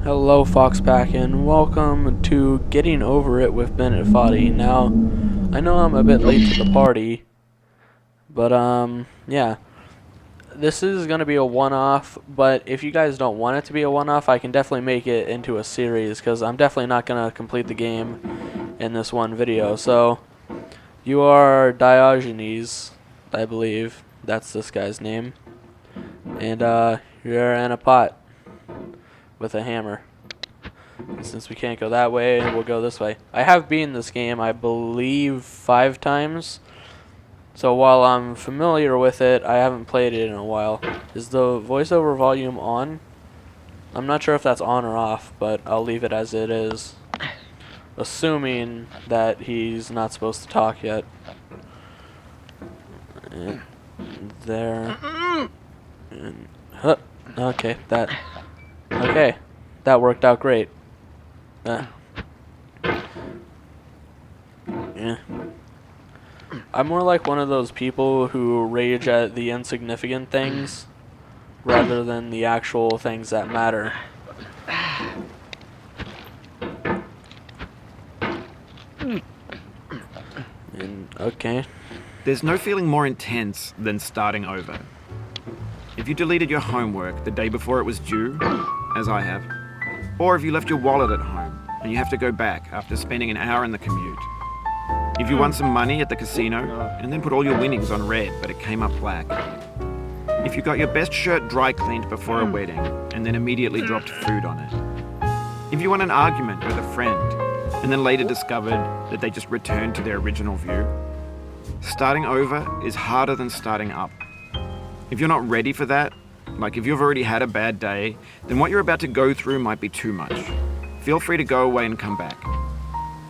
Hello, Foxpack, and welcome to Getting Over It with Bennet Foddey. Now, I know I'm a bit late to the party, but yeah. This is going to be a one-off, but if you guys don't want it to be a one-off, I can definitely make it into a series, because I'm definitely not going to complete the game in this one video. So, you are Diogenes, I believe. That's this guy's name. And, you're in a pot with a hammer. And since we can't go that way, we'll go this way. I have beaten this game, I believe, 5 times. So while I'm familiar with it, I haven't played it in a while. Is the voiceover volume on? I'm not sure if that's on or off, but I'll leave it as it is. Assuming that he's not supposed to talk yet. And there. And, okay, that worked out great. Yeah. I'm more like one of those people who rage at the insignificant things rather than the actual things that matter. And, okay. There's no feeling more intense than starting over. If you deleted your homework the day before it was due, as I have, or if you left your wallet at home and you have to go back after spending an hour in the commute. If you won some money at the casino and then put all your winnings on red but it came up black. If you got your best shirt dry cleaned before a wedding and then immediately dropped food on it. If you won an argument with a friend and then later discovered that they just returned to their original view. Starting over is harder than starting up. If you're not ready for that, like if you've already had a bad day, then what you're about to go through might be too much. Feel free to go away and come back.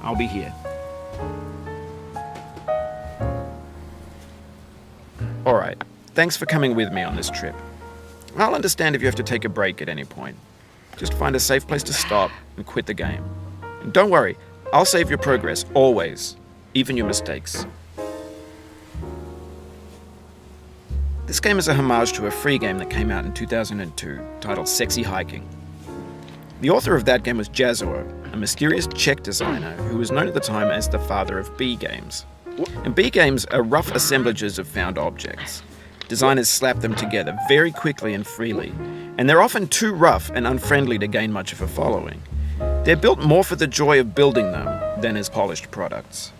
I'll be here. Alright, thanks for coming with me on this trip. I'll understand if you have to take a break at any point. Just find a safe place to stop and quit the game. And don't worry, I'll save your progress, always, even your mistakes. This game is a homage to a free game that came out in 2002, titled Sexy Hiking. The author of that game was Jazuo, a mysterious Czech designer who was known at the time as the father of B games. And B games are rough assemblages of found objects. Designers slap them together very quickly and freely, and they're often too rough and unfriendly to gain much of a following. They're built more for the joy of building them than as polished products.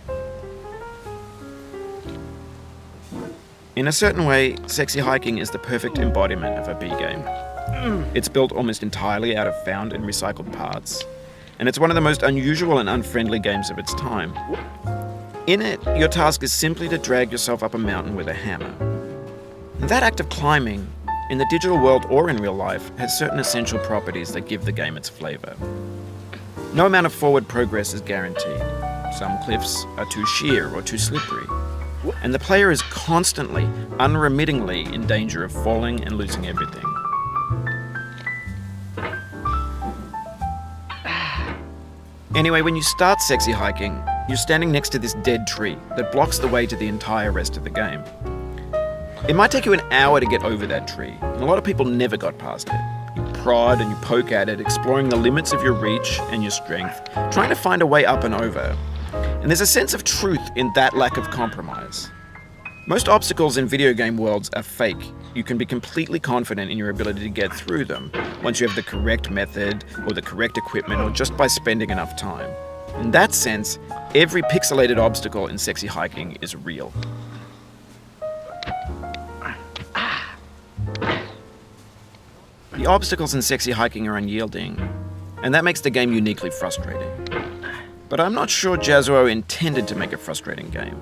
In a certain way, Sexy Hiking is the perfect embodiment of a B game. It's built almost entirely out of found and recycled parts, and it's one of the most unusual and unfriendly games of its time. In it, your task is simply to drag yourself up a mountain with a hammer. And that act of climbing, in the digital world or in real life, has certain essential properties that give the game its flavor. No amount of forward progress is guaranteed. Some cliffs are too sheer or too slippery. And the player is constantly, unremittingly in danger of falling and losing everything. Anyway, when you start Sexy Hiking, you're standing next to this dead tree that blocks the way to the entire rest of the game. It might take you an hour to get over that tree, and a lot of people never got past it. You prod and you poke at it, exploring the limits of your reach and your strength, trying to find a way up and over. And there's a sense of truth in that lack of compromise. Most obstacles in video game worlds are fake. You can be completely confident in your ability to get through them once you have the correct method or the correct equipment or just by spending enough time. In that sense, every pixelated obstacle in Sexy Hiking is real. The obstacles in Sexy Hiking are unyielding, and that makes the game uniquely frustrating. But I'm not sure Jazuo intended to make a frustrating game.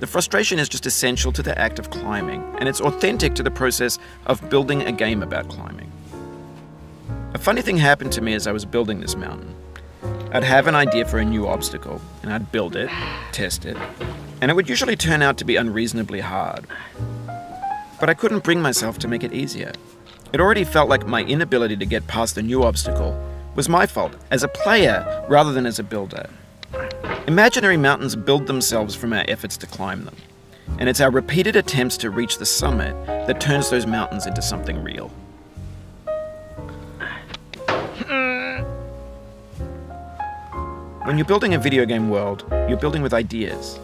The frustration is just essential to the act of climbing, and it's authentic to the process of building a game about climbing. A funny thing happened to me as I was building this mountain. I'd have an idea for a new obstacle, and I'd build it, test it, and it would usually turn out to be unreasonably hard. But I couldn't bring myself to make it easier. It already felt like my inability to get past the new obstacle was my fault as a player rather than as a builder. Imaginary mountains build themselves from our efforts to climb them, and it's our repeated attempts to reach the summit that turns those mountains into something real. When you're building a video game world, you're building with ideas.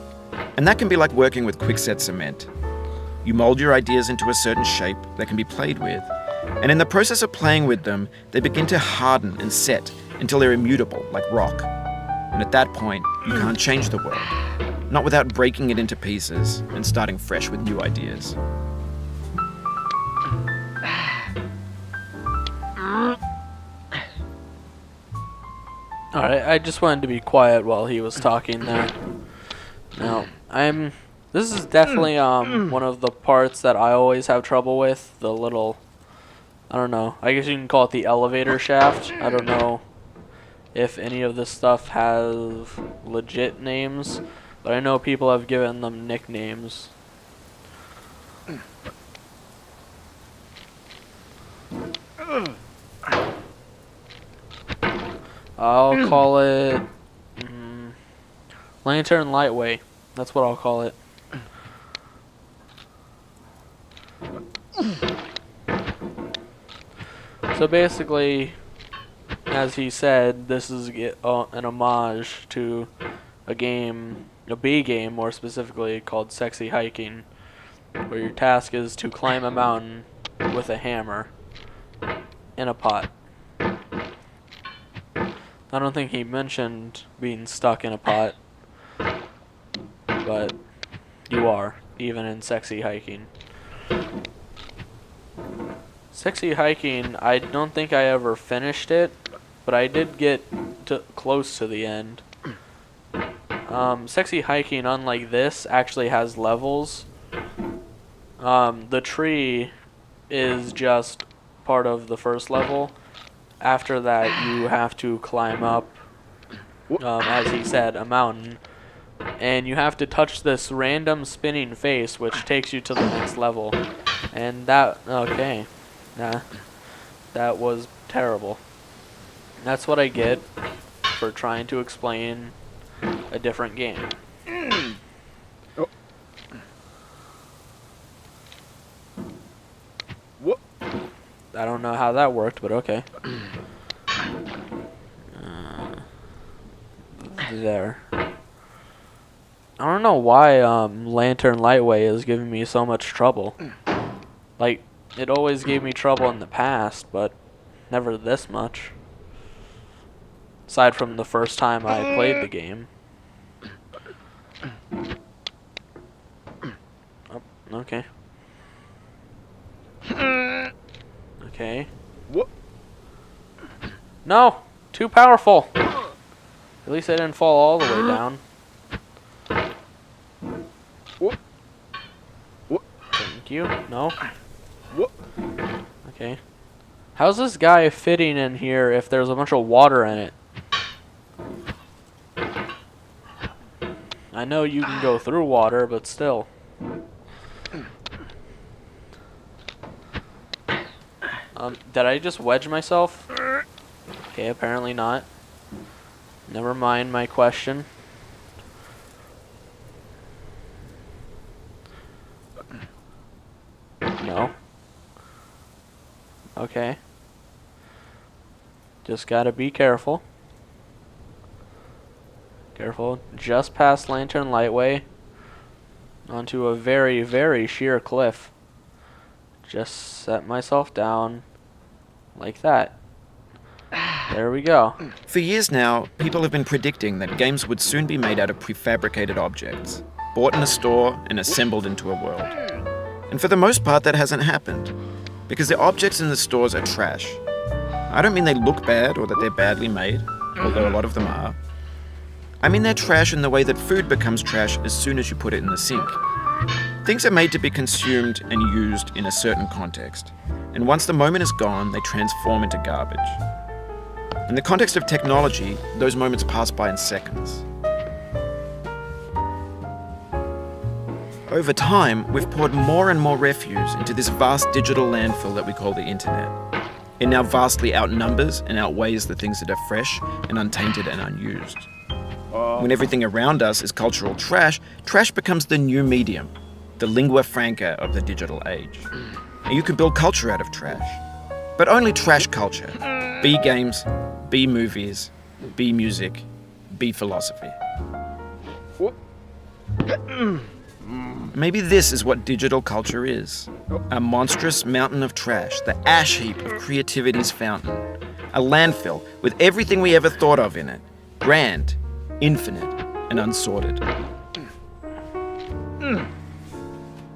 And that can be like working with quickset cement. You mold your ideas into a certain shape that can be played with, and in the process of playing with them, they begin to harden and set until they're immutable, like rock. And at that point, you can't change the world, not without breaking it into pieces and starting fresh with new ideas. Alright, I just wanted to be quiet while he was talking there. Now, this is definitely one of the parts that I always have trouble with, the little, I don't know, I guess you can call it the elevator shaft. I don't know if any of this stuff have legit names, but I know people have given them nicknames. I'll call it Lantern Lightway. That's what I'll call it. So basically, as he said, this is an homage to a game, a B game more specifically, called Sexy Hiking, where your task is to climb a mountain with a hammer in a pot. I don't think he mentioned being stuck in a pot, but you are, even in Sexy Hiking. Sexy Hiking, I don't think I ever finished it, but I did get close to the end. Sexy Hiking, unlike this, actually has levels. The tree is just part of the first level. After that, you have to climb up, as he said, a mountain. And you have to touch this random spinning face, which takes you to the next level. And that, okay. Nah, that was terrible. That's what I get for trying to explain a different game. Oh. What? I don't know how that worked, but okay. There. I don't know why Lantern Lightway is giving me so much trouble. Like, it always gave me trouble in the past, but never this much. Aside from the first time I played the game. Oh, okay. Okay. What? No! Too powerful! At least I didn't fall all the way down. What? What? Thank you. No? What? Okay. How's this guy fitting in here if there's a bunch of water in it? I know you can go through water, but still. Did I just wedge myself? Okay, apparently not. Never mind my question. No. Okay. Just gotta be careful. Careful. Just past Lantern Lightway. Onto a very, very sheer cliff. Just set myself down. Like that. There we go. For years now, people have been predicting that games would soon be made out of prefabricated objects, bought in a store and assembled into a world. And for the most part, that hasn't happened, because the objects in the stores are trash. I don't mean they look bad or that they're badly made, although a lot of them are. I mean they're trash in the way that food becomes trash as soon as you put it in the sink. Things are made to be consumed and used in a certain context, and once the moment is gone, they transform into garbage. In the context of technology, those moments pass by in seconds. Over time, we've poured more and more refuse into this vast digital landfill that we call the internet. It now vastly outnumbers and outweighs the things that are fresh and untainted and unused. When everything around us is cultural trash, trash becomes the new medium, the lingua franca of the digital age. And you can build culture out of trash. But only trash culture. B games, B movies, B music, be philosophy. What? Maybe this is what digital culture is. A monstrous mountain of trash, the ash heap of creativity's fountain. A landfill with everything we ever thought of in it. Grand, infinite, and unsorted.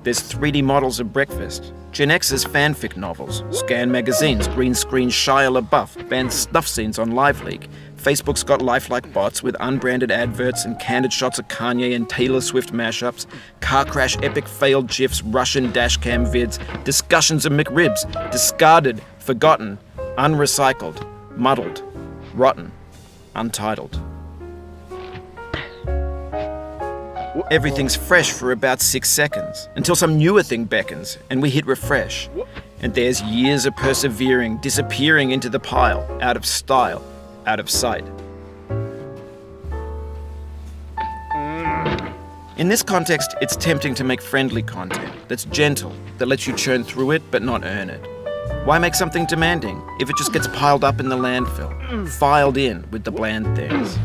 There's 3D models of breakfast, Gen X's fanfic novels, scan magazines, green screen Shia LaBeouf, banned snuff scenes on LiveLeak. Facebook's got lifelike bots with unbranded adverts and candid shots of Kanye and Taylor Swift mashups, car crash epic failed GIFs, Russian dashcam vids, discussions of McRibs, discarded, forgotten, unrecycled, muddled, rotten, untitled. Everything's fresh for about 6 seconds, until some newer thing beckons, and we hit refresh. And there's years of persevering, disappearing into the pile, out of style, out of sight. In this context, it's tempting to make friendly content that's gentle, that lets you churn through it but not earn it. Why make something demanding if it just gets piled up in the landfill, filed in with the bland things?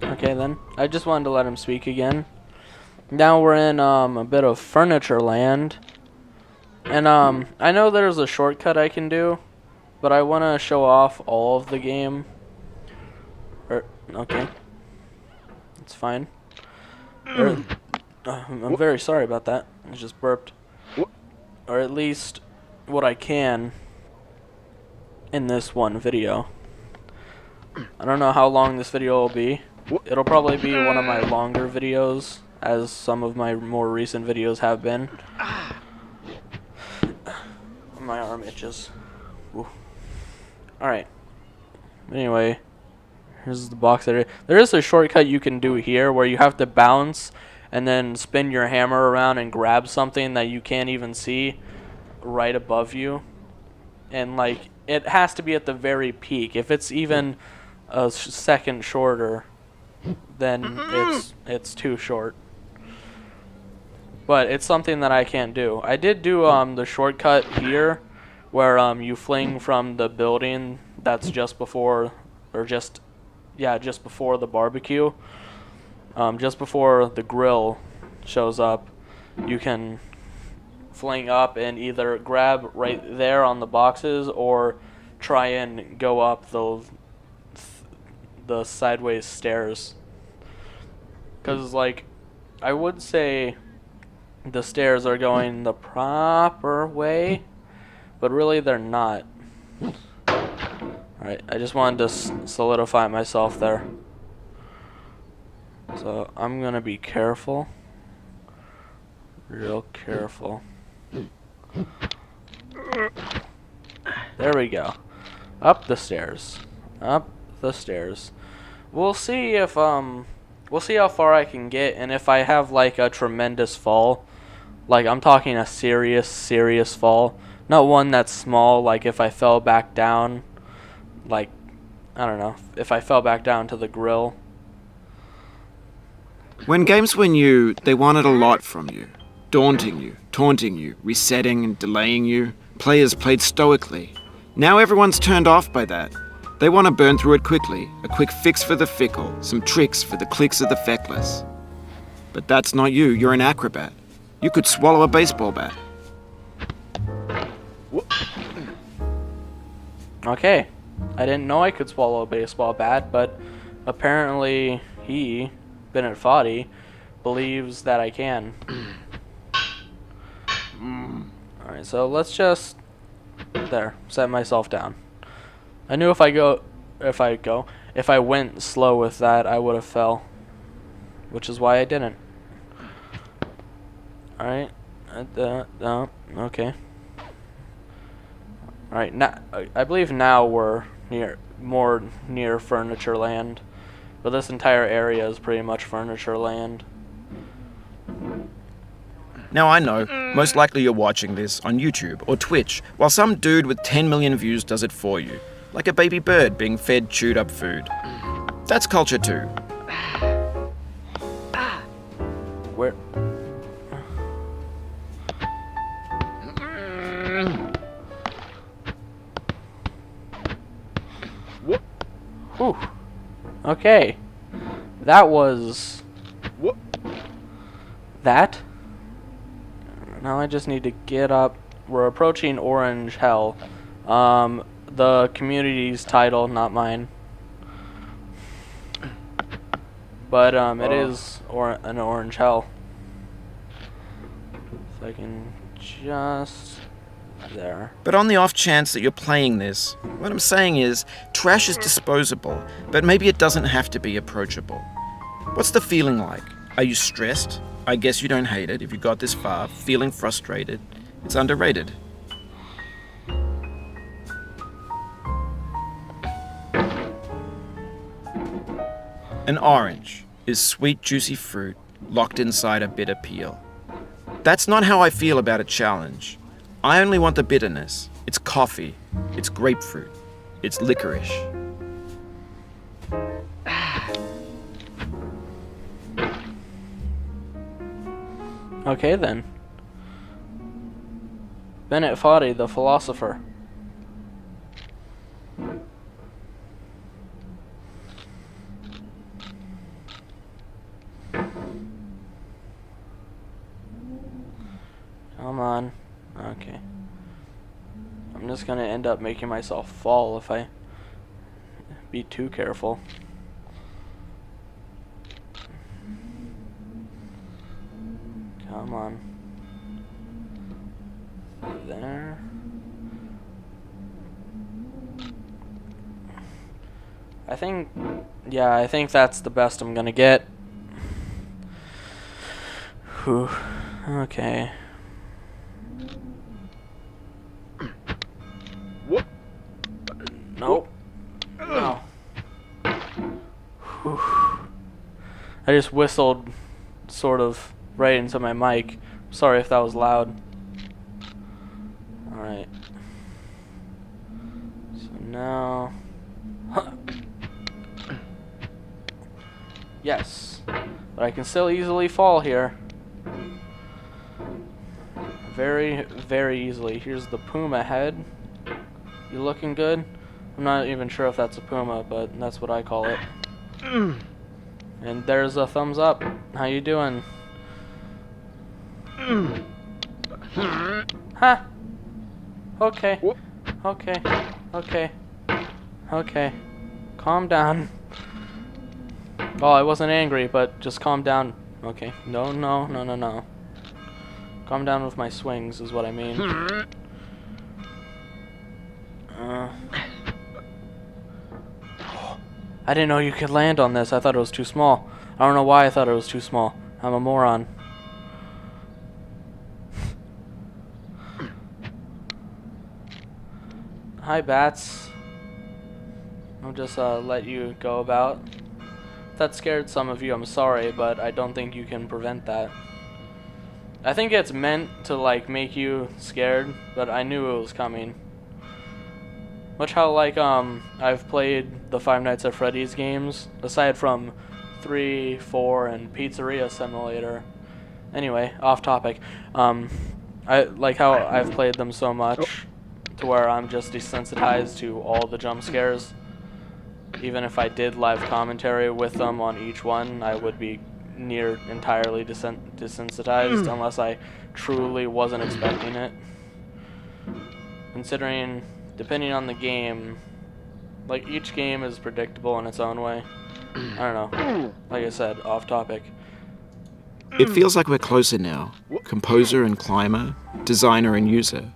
Okay then. I just wanted to let him speak again. Now we're in a bit of furniture land. And I know there's a shortcut I can do, but I want to show off all of the game. Okay. It's fine. I'm very sorry about that. I just burped. Or at least what I can in this one video. I don't know how long this video will be. It'll probably be one of my longer videos, as some of my more recent videos have been. My arm itches. Alright. Anyway, here's the box area. There is a shortcut you can do here where you have to bounce and then spin your hammer around and grab something that you can't even see right above you. And like, it has to be at the very peak. If it's even a second shorter, then it's too short. But it's something that I can't do. I did do the shortcut here where you fling from the building that's just before, or just before the barbecue. Just before the grill shows up, you can fling up and either grab right there on the boxes or try and go up the sideways stairs. Because, like, I would say the stairs are going the proper way, but really they're not. Alright, I just wanted to solidify myself there. So I'm gonna be careful. Real careful. There we go. Up the stairs. Up the stairs. We'll see if we'll see how far I can get, and if I have like a tremendous fall, like I'm talking a serious fall, not one that's small, like if I fell back down, like, I don't know, if I fell back down to the grill. When games were new, they wanted a lot from you. Daunting you, taunting you, resetting and delaying you. Players played stoically. Now everyone's turned off by that. They want to burn through it quickly, a quick fix for the fickle, some tricks for the clicks of the feckless. But that's not you, you're an acrobat. You could swallow a baseball bat. Okay, I didn't know I could swallow a baseball bat, but apparently he, Bennet Foddey, believes that I can. Alright, so let's just, there, set myself down. I knew if I went slow with that, I would have fell. Which is why I didn't. Alright, okay. Alright, now, I believe now we're more near furniture land. But this entire area is pretty much furniture land. Now I know, most likely you're watching this on YouTube or Twitch, while some dude with 10 million views does it for you. Like a baby bird being fed chewed up food. That's culture too. Where? Okay. That was... Whoop. that. Now I just need to get up. We're approaching Orange Hell. The community's title, not mine. But it is an Orange Hell. So I can just... there. But on the off chance that you're playing this, what I'm saying is, trash is disposable, but maybe it doesn't have to be approachable. What's the feeling like? Are you stressed? I guess you don't hate it if you got this far. Feeling frustrated? It's underrated. An orange is sweet, juicy fruit locked inside a bitter peel. That's not how I feel about a challenge. I only want the bitterness. It's coffee. It's grapefruit. It's licorice. Okay then. Bennet Foddey, the philosopher. Come on. Okay. I'm just gonna end up making myself fall if I be too careful. Come on. There. I think that's the best I'm gonna get. Whew. Okay. Whoop. Nope. No. Whew. I just whistled sort of right into my mic. Sorry if that was loud. Alright. So now... yes. But I can still easily fall here. Very, very easily. Here's the puma head. You looking good? I'm not even sure if that's a puma, but that's what I call it. And there's a thumbs up. How you doing? Huh. Okay. Okay. Okay. Okay. Calm down. Oh, I wasn't angry, but just calm down. Okay. No, no, no, no, no. Calm down with my swings is what I mean. I didn't know you could land on this. I thought it was too small. I don't know why I thought it was too small. I'm a moron. Hi, bats. I'll just let you go about. If that scared some of you, I'm sorry, but I don't think you can prevent that. I think it's meant to like make you scared, but I knew it was coming. Much how like I've played the Five Nights at Freddy's games, aside from 3, 4, and Pizzeria Simulator. Anyway, off topic. I like how I've played them so much to where I'm just desensitized to all the jump scares. Even if I did live commentary with them on each one, I would be near entirely desensitized unless I truly wasn't expecting it. Considering, depending on the game, like each game is predictable in its own way. I don't know. Like I said, off topic. It feels like we're closer now. Composer and climber, designer and user.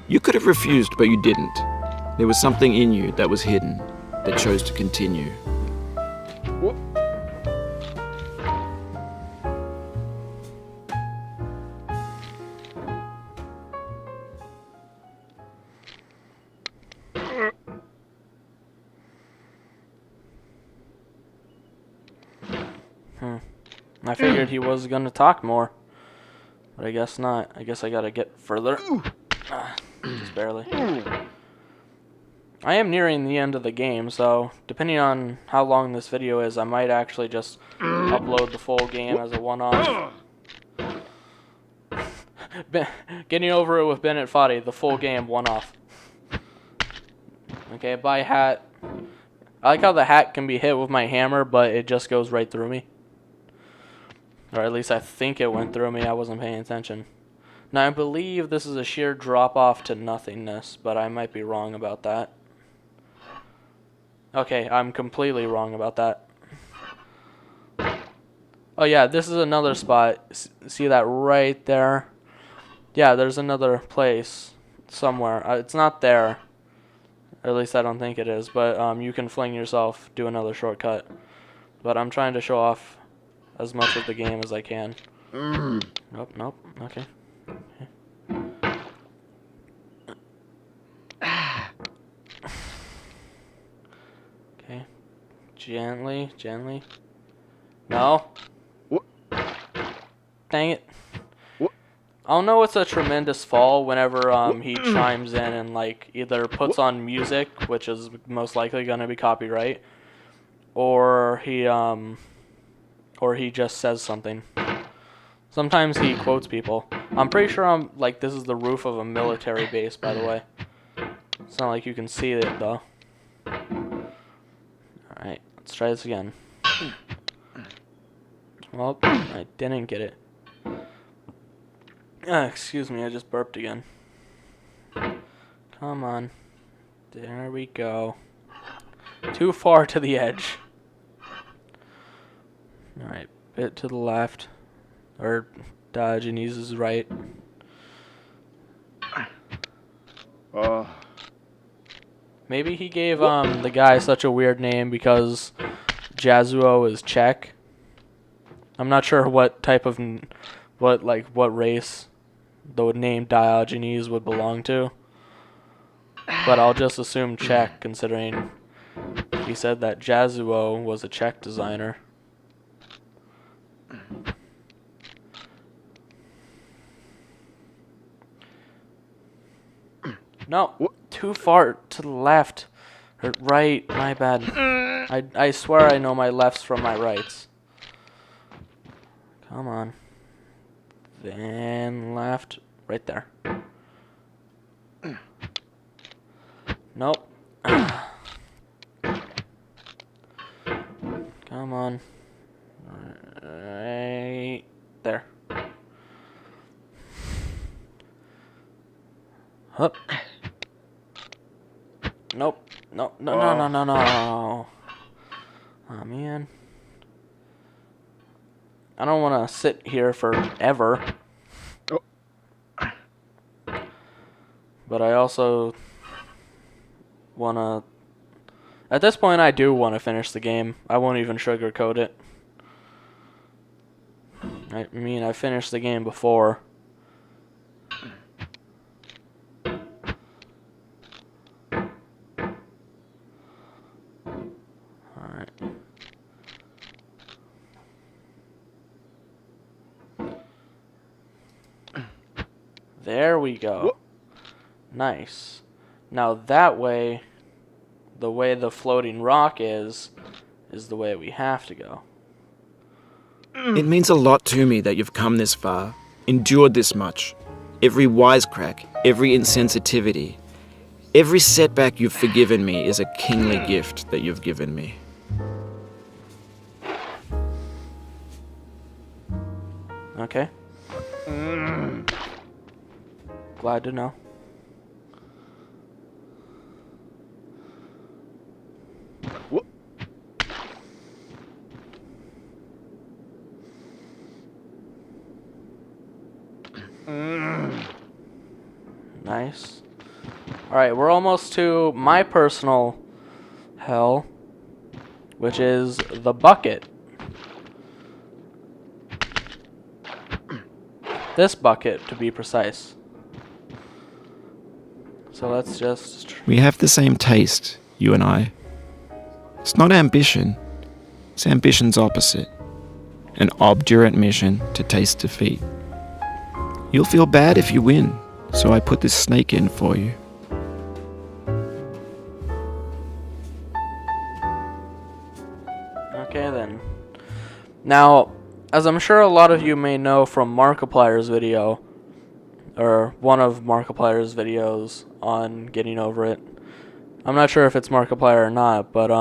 You could have refused, but you didn't. There was something in you that was hidden, that chose to continue. I figured he was gonna talk more, but I guess not. I guess I gotta get further. Just barely. I am nearing the end of the game, so depending on how long this video is, I might actually just upload the full game as a one-off. Getting over it with Bennet Foddey, the full game one-off. Okay, bye hat. I like how the hat can be hit with my hammer, but it just goes right through me. Or at least I think it went through me. I wasn't paying attention. Now, I believe this is a sheer drop-off to nothingness, but I might be wrong about that. Okay, I'm completely wrong about that. Oh, yeah, this is another spot. See that right there? Yeah, there's another place somewhere. It's not there. Or at least I don't think it is. But you can fling yourself, do another shortcut. But I'm trying to show off as much of the game as I can. Nope, nope. Okay. Okay. Gently, gently. No. Dang it. I'll know it's a tremendous fall whenever he chimes in and like either puts on music, which is most likely going to be copyright, or he just says something. Sometimes he quotes people. I'm pretty sure this is the roof of a military base, by the way. It's not like you can see it though. Alright, let's try this again. Well, I didn't get it. Excuse me, I just burped again. Come on. There we go. Too far to the edge. Alright, bit to the left. Or Diogenes' right. Maybe he gave the guy such a weird name because Jazuo is Czech. I'm not sure what type of what race the name Diogenes would belong to. But I'll just assume Czech, considering he said that Jazuo was a Czech designer. No, too far to the left. Or right, my bad. I swear I know my lefts from my rights. Come on. Then left. Right there. Nope. Come on. Right there. Hup. Nope. No, no, no, no, no, no. Oh, man. I don't want to sit here forever. But I also want to... At this point, I do want to finish the game. I won't even sugarcoat it. I mean, I finished the game before. Alright. There we go. Nice. Now that way, the way the floating rock is the way we have to go. It means a lot to me that you've come this far, endured this much. Every wisecrack, every insensitivity, every setback you've forgiven me is a kingly gift that you've given me. Okay. Glad to know. Nice. Alright, we're almost to my personal hell, which is the bucket. This bucket, to be precise. So let's just... We have the same taste, you and I. It's not ambition. It's ambition's opposite. An obdurate mission to taste defeat. You'll feel bad if you win, so I put this snake in for you. Okay then. Now, as I'm sure a lot of you may know from Markiplier's video, or one of Markiplier's videos on getting over it, I'm not sure if it's Markiplier or not, but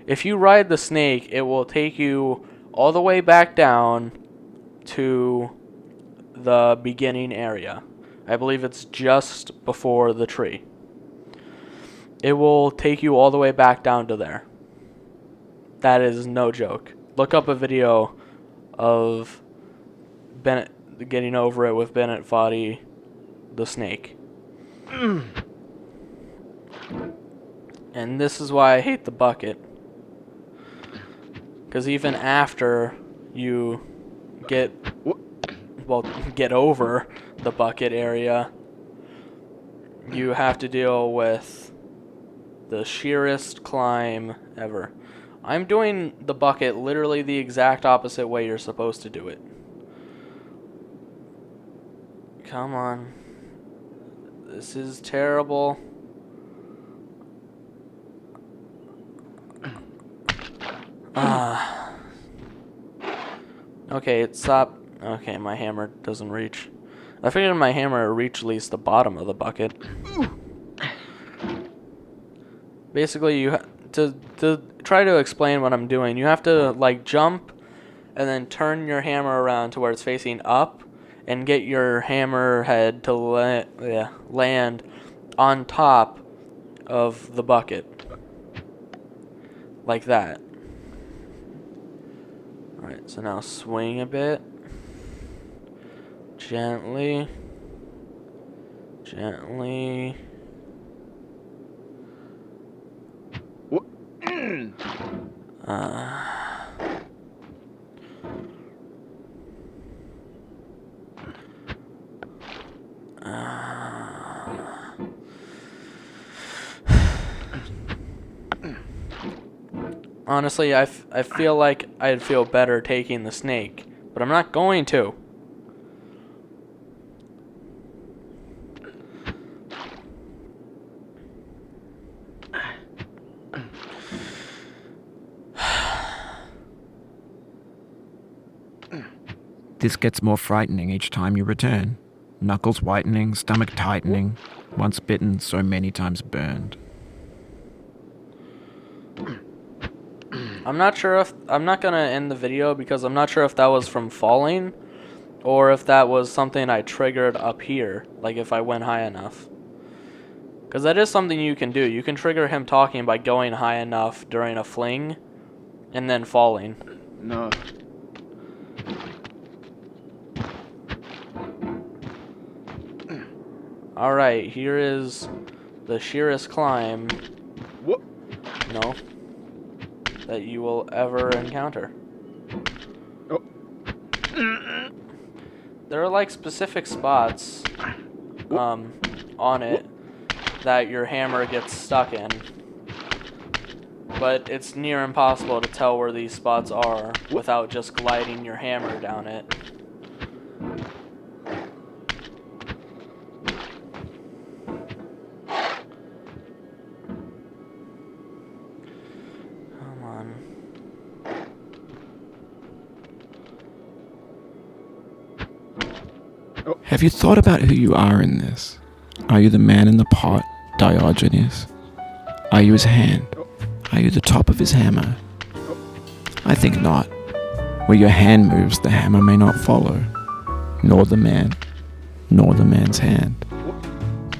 if you ride the snake, it will take you all the way back down to the beginning area. I believe it's just before the tree. It will take you all the way back down to there. That is no joke. Look up a video of Bennet getting over it with Bennet Foddey, the snake. And this is why I hate the bucket. Because even after you get over the bucket area, you have to deal with the sheerest climb ever. I'm doing the bucket literally the exact opposite way you're supposed to do it. Come on. This is terrible. Okay, it stopped. Okay, my hammer doesn't reach. I figured my hammer reached at least the bottom of the bucket. Basically, to try to explain what I'm doing, you have to like jump and then turn your hammer around to where it's facing up and get your hammer head to land on top of the bucket. Like that. Alright, so now swing a bit. Gently. Gently. Honestly, I feel like I'd feel better taking the snake, but I'm not going to. This gets more frightening each time you return. Knuckles whitening, stomach tightening. Once bitten, so many times burned. I'm not gonna end the video because I'm not sure if that was from falling or if that was something I triggered up here, like if I went high enough. Because that is something you can do. You can trigger him talking by going high enough during a fling and then falling. No. Alright, here is the sheerest climb. What? No. That you will ever encounter. Oh. There are like specific spots on it that your hammer gets stuck in. But it's near impossible to tell where these spots are without just gliding your hammer down it. Have you thought about who you are in this? Are you the man in the pot, Diogenes? Are you his hand? Are you the top of his hammer? I think not. Where your hand moves, the hammer may not follow, nor the man, nor the man's hand.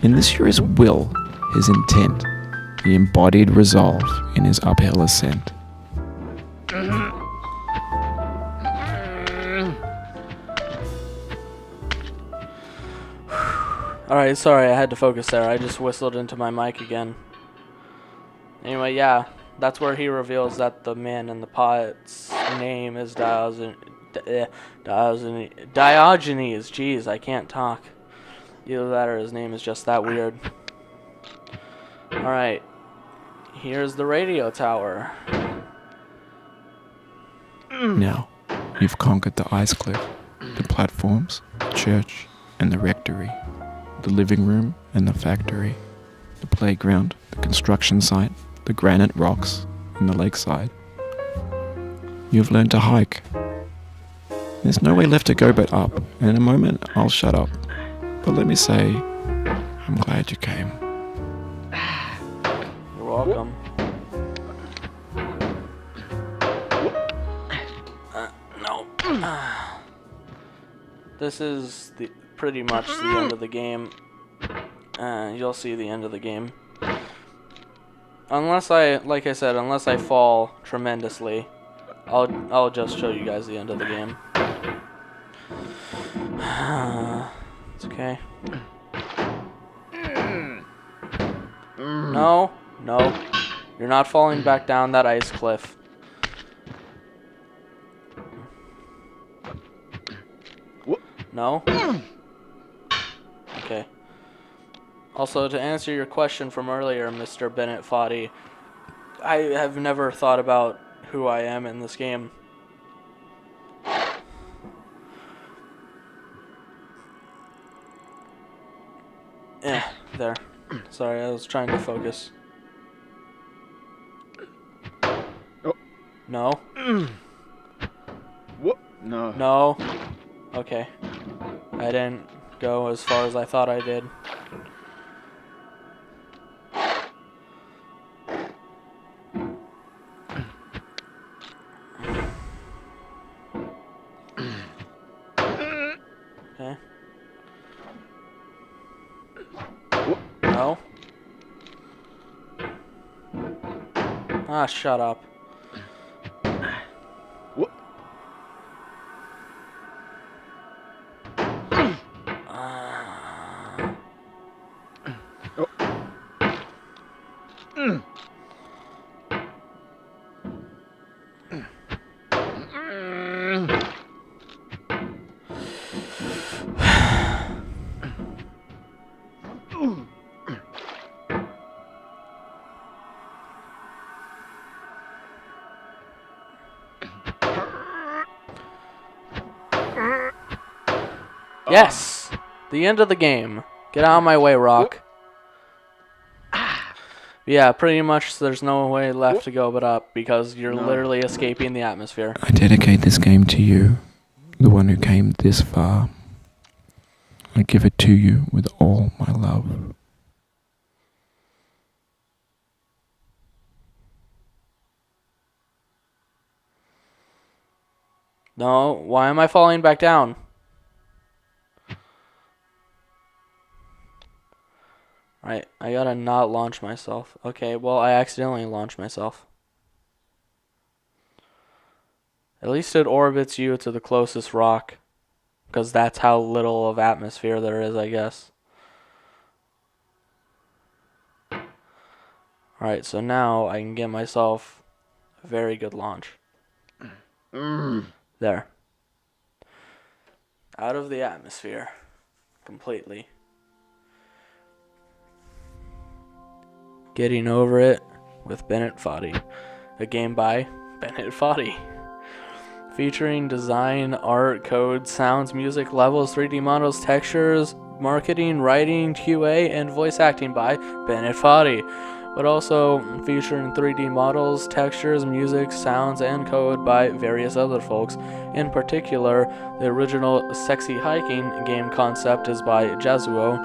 In this here is will, his intent, the embodied resolve in his uphill ascent. Alright, sorry, I had to focus there. I just whistled into my mic again. Anyway, yeah, that's where he reveals that the man in the pot's name is Diogenes. Jeez, I can't talk. Either that or his name is just that weird. Alright, here's the radio tower. Now, you've conquered the ice cliff, the platforms, the church, and the rectory. The living room and the factory, the playground, the construction site, the granite rocks, and the lakeside. You've learned to hike. There's no way left to go but up, and in a moment I'll shut up. But let me say, I'm glad you came. welcome. No. This is pretty much the end of the game. You'll see the end of the game. Unless like I said, unless I fall tremendously, I'll just show you guys the end of the game. It's okay. No, you're not falling back down that ice cliff. No? Okay. Also, to answer your question from earlier, Mr. Bennet Foddey, I have never thought about who I am in this game. There. Sorry, I was trying to focus. Oh. No? What? No. No? Okay. I didn't go as far as I thought I did. Okay. No? Ah, shut up. What? Yes! The end of the game. Get out of my way, Rock. Yeah, pretty much there's no way left to go but up because you're literally escaping the atmosphere. I dedicate this game to you, the one who came this far. I give it to you with all my love. No, why am I falling back down? Right, I gotta not launch myself. Okay, well, I accidentally launched myself. At least it orbits you to the closest rock. Because that's how little of atmosphere there is, I guess. Alright, so now I can get myself a very good launch. There. Out of the atmosphere. Completely. Getting Over It with Bennet Foddey. A game by Bennet Foddey. Featuring design, art, code, sounds, music, levels, 3D models, textures, marketing, writing, QA, and voice acting by Bennet Foddey. But also featuring 3D models, textures, music, sounds, and code by various other folks. In particular, the original Sexy Hiking game concept is by Jazuo.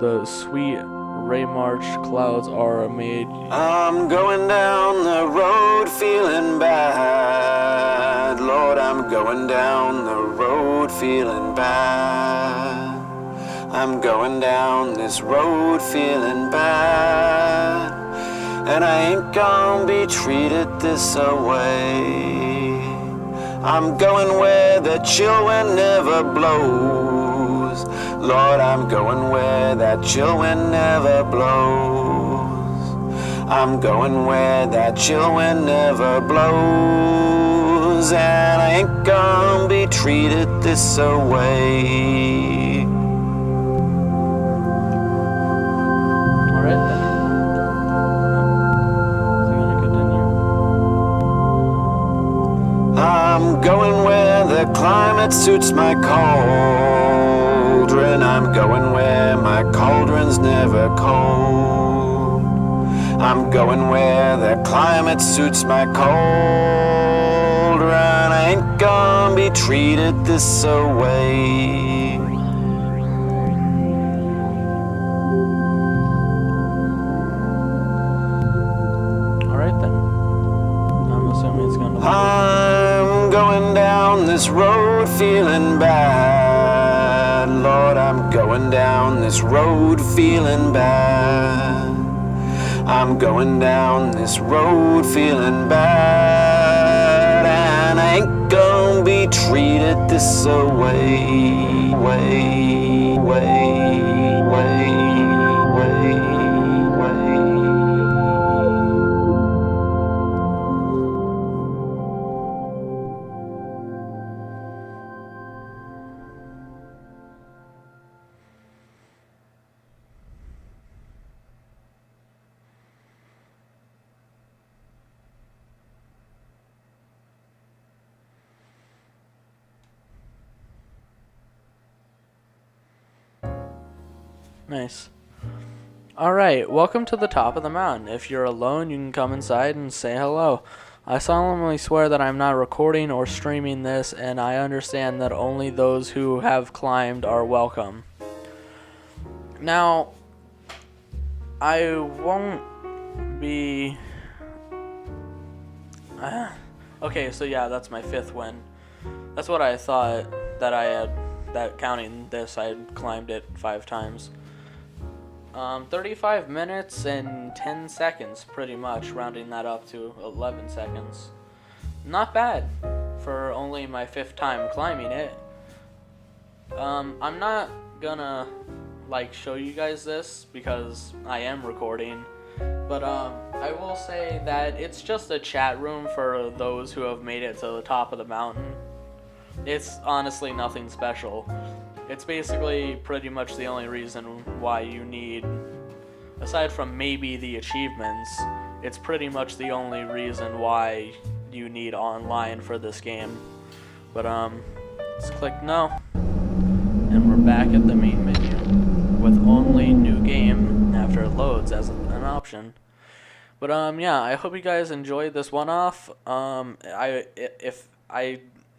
The Sweet Ray March clouds are made. I'm going down the road feeling bad. Lord, I'm going down the road feeling bad. I'm going down this road feeling bad. And I ain't gonna be treated this away. I'm going where the chill wind never blows. Lord, I'm going where that chill wind never blows. I'm going where that chill wind never blows. And I ain't gonna be treated this away. Alright then. So I'm gonna continue. I'm going where the climate suits my cauldron. I'm going where my cauldron's never cold. I'm going where the climate suits my cauldron. I ain't gonna be treated this away. feeling bad. Lord, I'm going down this road feeling bad. I'm going down this road feeling bad, and I ain't gonna be treated this way, way, way, way, way, way. Nice. Alright, welcome to the top of the mountain. If you're alone, you can come inside and say hello. I solemnly swear that I'm not recording or streaming this, and I understand that only those who have climbed are welcome. Now, I won't be... okay, so yeah, that's my 5th win. That's what I thought that I had, that counting this, I had climbed it 5 times. 35 minutes and 10 seconds, pretty much, rounding that up to 11 seconds. Not bad for only my 5th time climbing it. I'm not gonna, like, show you guys this because I am recording, but I will say that it's just a chat room for those who have made it to the top of the mountain. It's honestly nothing special. It's basically pretty much the only reason why you need, aside from maybe the achievements, it's pretty much the only reason why you need online for this game. But let's click no, and we're back at the main menu with only new game after it loads as an option. But yeah, I hope you guys enjoyed this one-off.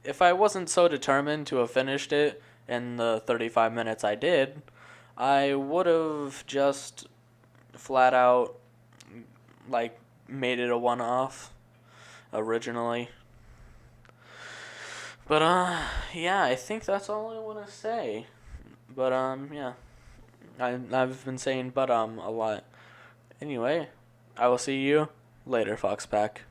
If I wasn't so determined to have finished it in the 35 minutes I did, I would have just flat out, like, made it a one-off originally. But yeah, I think that's all I want to say. But yeah, I've been saying but a lot. Anyway, I will see you later, Foxpack.